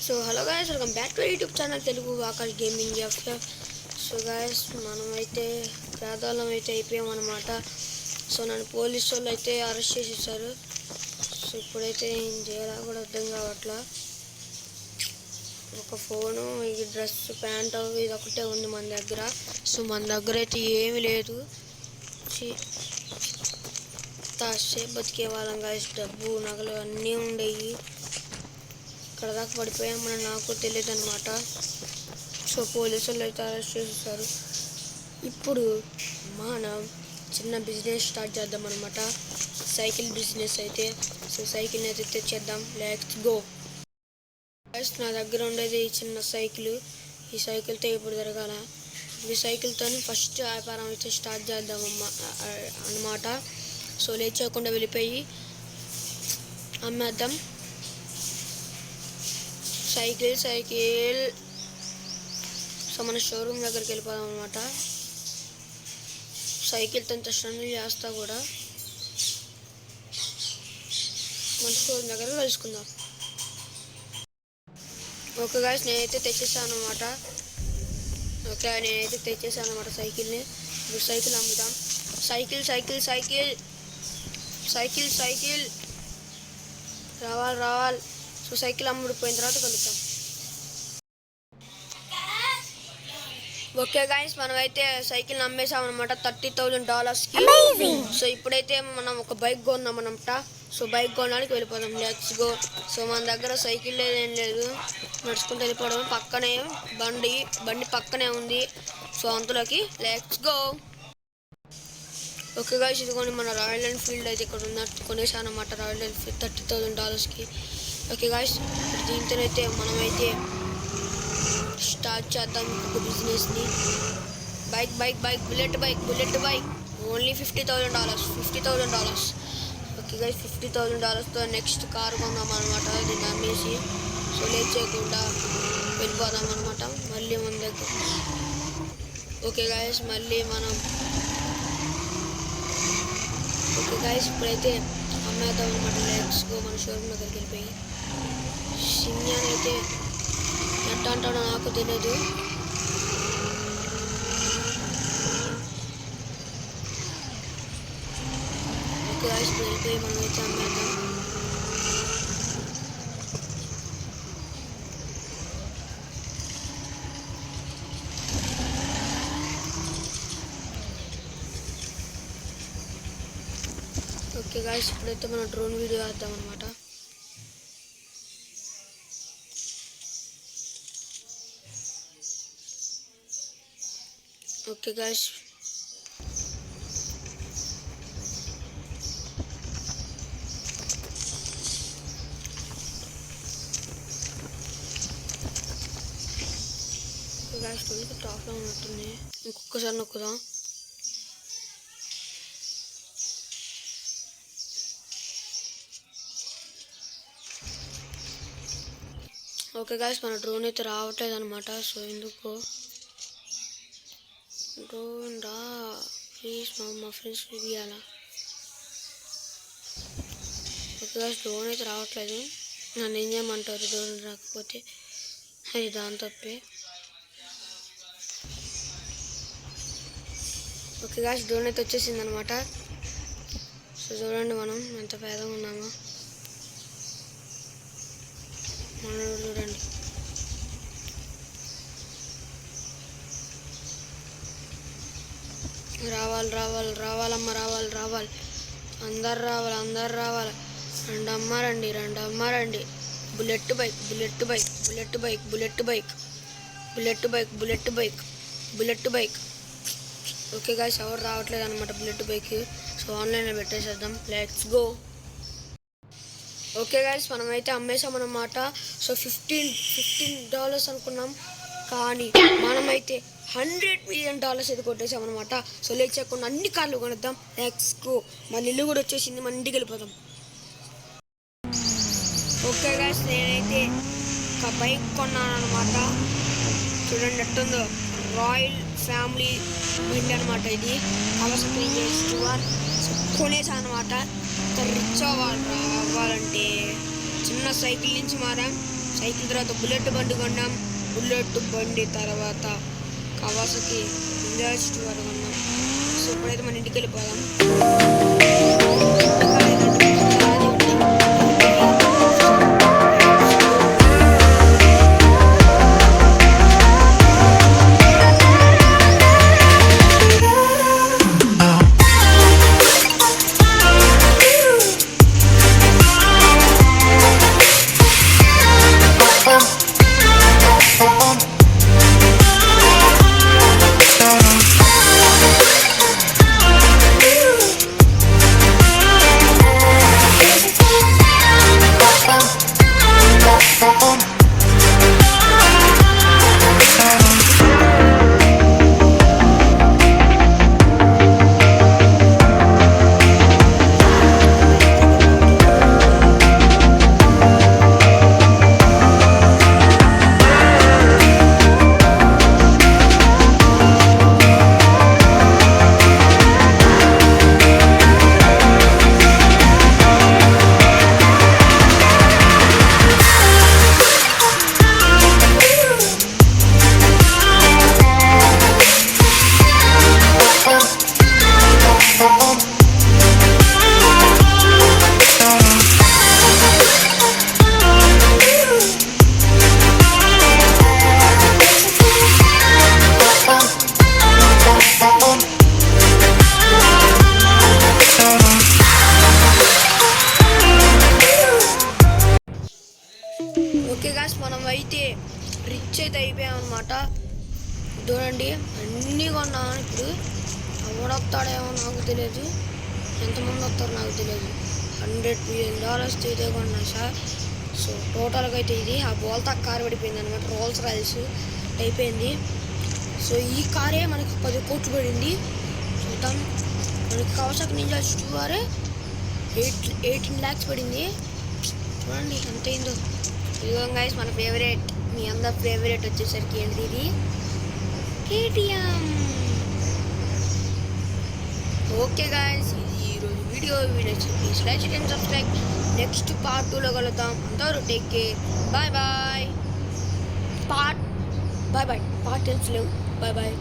So hello guys, welcome back to YouTube channel Telugu Akash gaming FF. So guys, మనమైతే పేదవాళ్ళం అయితే అయిపోయామన్నమాట. So నన్ను police వాళ్ళు అయితే అరెస్ట్ చేసేసారు. సో ఇప్పుడైతే ఏం చేయాలో కూడా అర్థం కావట్లా. ఒక ఫోను, ఈ డ్రెస్, ప్యాంట్ ఇది ఒకటే ఉంది మన దగ్గర. సో మన దగ్గర అయితే ఏమీ లేదు. సేపు బతికే వాళ్ళం గాయస్. డబ్బు, నగలు అన్నీ ఉండేవి. ఇక్కడ దాకా పడిపోయామని నాకు తెలియదు అనమాట. సో పోలీసులు అయితే అరెస్ట్ చేసేసారు. ఇప్పుడు మనం చిన్న బిజినెస్ స్టార్ట్ చేద్దాం అనమాట. సైకిల్ బిజినెస్ అయితే. సో సైకిల్ అయితే తెచ్చేద్దాం. Let's go. నా దగ్గర ఉండేది చిన్న సైకిల్. ఈ సైకిల్తో ఇప్పుడు తిరగాల. ఈ సైకిల్తో ఫస్ట్ వ్యాపారం అయితే స్టార్ట్ చేద్దాం అన్నమాట. సో లేట్ చేయకుండా వెళ్ళిపోయి అమ్మేద్దాం. సైకిల్ సో మన షోరూమ్ దగ్గరికి వెళ్ళిపోదాం అనమాట. సైకిల్తో ఇంత స్టన్లు చేస్తా కూడా మన షోరూమ్ దగ్గర కలుసుకుందాం. ఓకే గాయ్స్, నేనైతే తెచ్చేసాను అనమాట. సైకిల్ని. ఇప్పుడు సైకిల్ అమ్ముదాం. సైకిల్ రావాలి. సో సైకిల్ అమ్ముడిపోయిన తర్వాత కలుద్దాం. ఓకే గాయ్స్, మనమైతే సైకిల్ అమ్మేసాం అనమాట $30,000కి. సో ఇప్పుడైతే మనం ఒక బైక్ కొన్నాం అనమాట. సో బైక్ కొనడానికి వెళ్ళిపోదాం. Let's go. సో మన దగ్గర సైకిల్ ఏం లేదు, నడుచుకుంటూ వెళ్ళిపోవడం. పక్కనే బండి పక్కనే ఉంది. సో అంతలోకి లెట్స్ గో. ఓకే గాయ్స్, ఇదిగోండి మన రాయల్ ఎన్ఫీల్డ్ అయితే ఇక్కడ ఉన్నట్టు కొనేసాను అనమాట. రాయల్ ఎన్ఫీల్డ్ $30,000కి. ఓకే గాయ్స్, దీంతోనైతే మనమైతే స్టార్ట్ చేద్దాం ఒక బిజినెస్ని. Bike bullet bike only $50,000. Okay guys, $50,000తో నెక్స్ట్ కార్ కొందాం అనమాట. దీన్ని అమ్మేసి సో లేట్ చేయకుండా వెళ్ళిపోదాం అనమాట మళ్ళీ మన దగ్గర. ఓకే గాయ్స్, ఇప్పుడైతే అమ్మేద్దాం అనమాట. Let's go. మన షోరూమ్ దగ్గరికి వెళ్ళిపోయి సిన్యాన్ అయితే ఎట్ట అంటాడో నాకు తెలియదు. ఓకే గాయ్స్, వెళ్ళిపోయి మనమైతే అమ్మేద్దాం. ఓకే గాయ్స్, ఇప్పుడైతే మనం డ్రోన్ వీడియో వేద్దాం అనమాట. ఓకే గాయ్స్, టాప్లో ఉన్నట్టుంది. ఇంకొకసారి నొక్కుదాం. ఓకే గాయ్స్, మన డ్రోన్ అయితే రావట్లేదు అనమాట. సో ఎందుకో డ్రోన్ రా ప్లీజ్, మా ఫ్రెండ్స్ ఇవ్వాలా. ఓకే గాయ్స్, డ్రోన్ అయితే రావట్లేదు. నన్ను ఏం చేయమంటారు డ్రోన్ రాకపోతే? అది దాని తప్పే. ఓకే గాయ్స్, డ్రోన్ అయితే వచ్చేసింది అనమాట. సో చూడండి మనం ఎంత పేదగా ఉన్నామో. మనం చూడండి. రావాలమ్మ రావాలి. అందరు రావాలి. రండి. Bullet bike. ఓకే గాయ్స్, ఎవరు రావట్లేదు అనమాట బుల్లెట్ బైక్. సో ఆన్లైన్లో పెట్టేసేద్దాం. Let's go. ఓకే గాయ్స్, మనమైతే అమ్మేసామన్నమాట. సో $15 అనుకున్నాం, కానీ మనమైతే $100 million అయితే కొట్టేసామన్నమాట. సో లేట్ చేయకుండా అన్ని కార్లు కొనేద్దాం. Let's go. మన ఇల్లు కూడా వచ్చేసింది, మన ఇంటికి వెళ్ళిపోదాం. ఓకే గాయ్స్, నేనైతే ఒక బైక్ కొన్నాను అనమాట. చూడండి ఎట్టుందో, రాయల్ ఫ్యామిలీ బండి అనమాట. ఇది అవసరం కొనేసాను అనమాట. రిచ్ అవ్వాలంటే చిన్న సైకిల్ నుంచి మారాం. సైకిల్ తర్వాత బుల్లెట్ బండి కొన్నాం. బుల్లెట్ బండి తర్వాత కవాసకి ఇండియా స్టోర్ కొన్నాం. సో ఇప్పుడైతే మన ఇంటికి వెళ్ళిపోదాం. ఓకే గాయ్స్, మనం అయితే రిచ్ అయితే అయిపోయామన్నమాట. చూడండి అన్నీ కొన్నాను. ఇప్పుడు ఎవడొస్తాడేమో నాకు తెలియదు, ఎంతమంది వస్తారో నాకు తెలియదు. $100 million అయితే కొన్నా సార్. సో టోటల్గా అయితే ఇది ఆ బోల్తా కార్ పడిపోయింది అనమాట. రోల్స్ రాయిస్ అయిపోయింది. సో ఈ కారే మనకి 10 కోట్లు పడింది. చూద్దాం, మనకి కవాసాకి నింజా స్టోరే 18 lakhs పడింది. చూడండి ఎంత అయిందో. ఇదిగో గైస్ మన ఫేవరెట్, మీ అందరి ఫేవరెట్ వచ్చేసరికి ఏంటి ఇది, KTM. ఓకే గైస్, ఇది ఈరోజు video please like and subscribe. Next part 2లో కలుద్దాం. అందరూ take care. Bye bye. Part తెలుసులేవు. Bye bye.